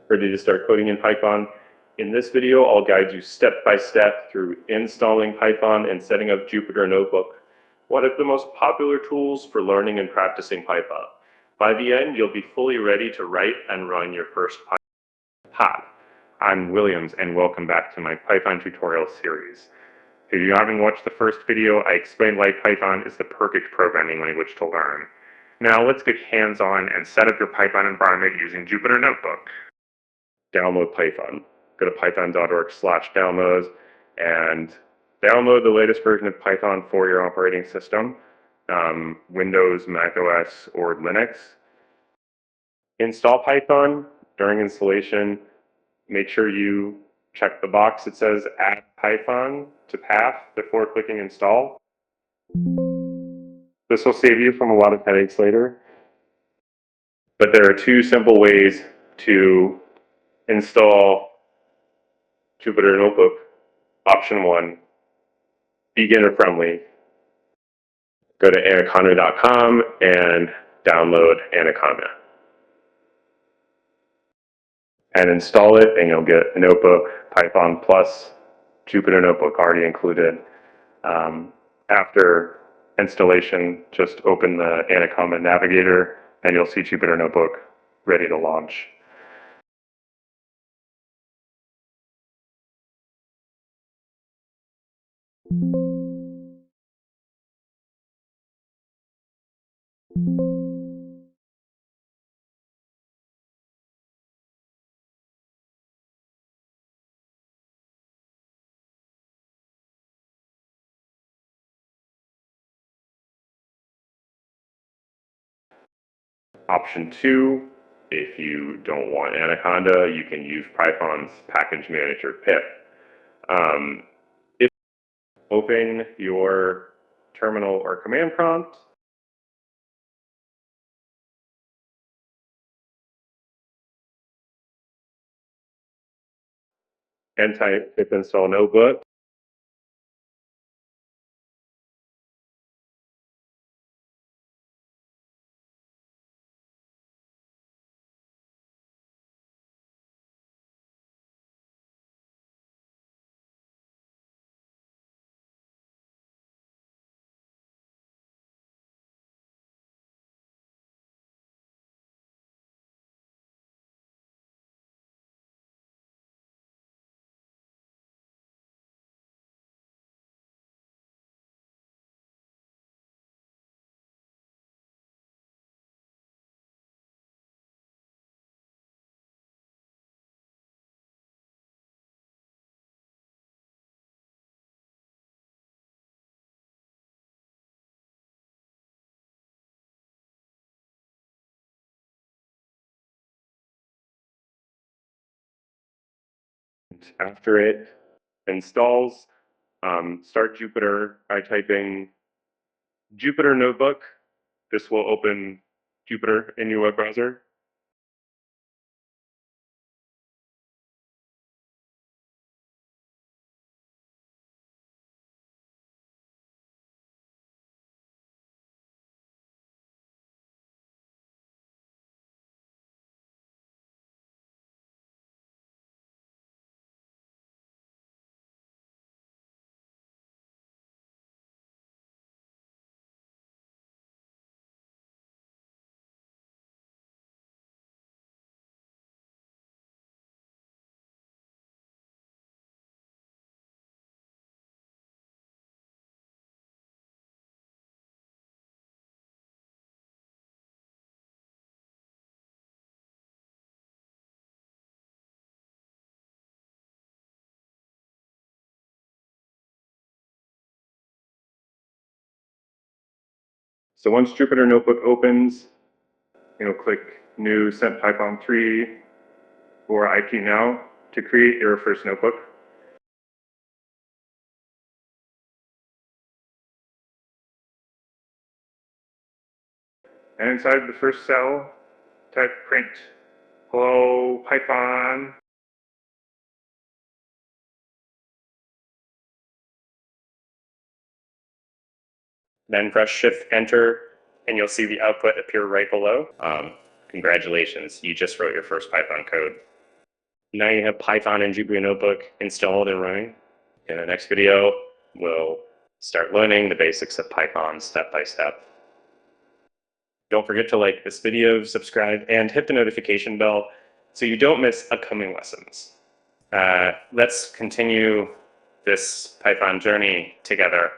Ready to start coding in Python? In this video, I'll guide you step by step through installing Python and setting up Jupyter Notebook, one of the most popular tools for learning and practicing Python. By the end, you'll be fully ready to write and run your first Python. Hi, I'm Williams and welcome back to my Python tutorial series. If you haven't watched the first video, I explained why Python is the perfect programming language to learn. Now let's get hands-on and set up your Python environment using Jupyter Notebook. Download Python. Go to python.org/downloads and download the latest version of Python for your operating system, Windows, Mac OS, or Linux. Install Python. During installation, make sure you check the box that says Add Python to Path before clicking Install. This will save you from a lot of headaches later. But there are two simple ways to install Jupyter Notebook. Option 1, beginner friendly. Go to anaconda.com and download Anaconda. And install it, and you'll get Notebook, Python plus Jupyter Notebook already included. After installation, just open the Anaconda Navigator, and you'll see Jupyter Notebook ready to launch. Option 2, if you don't want Anaconda, you can use Python's package manager pip. If you open your terminal or command prompt, and type pip install notebook, after it installs, start Jupyter by typing Jupyter Notebook. This will open Jupyter in your web browser. So once Jupyter Notebook opens, click New Set Python 3 or IP Now to create your first notebook. And inside the first cell, type print hello Python. Then press Shift Enter, and you'll see the output appear right below. Congratulations, you just wrote your first Python code. Now you have Python and Jupyter Notebook installed and running. In the next video, we'll start learning the basics of Python step by step. Don't forget to like this video, subscribe, and hit the notification bell so you don't miss upcoming lessons. Let's continue this Python journey together.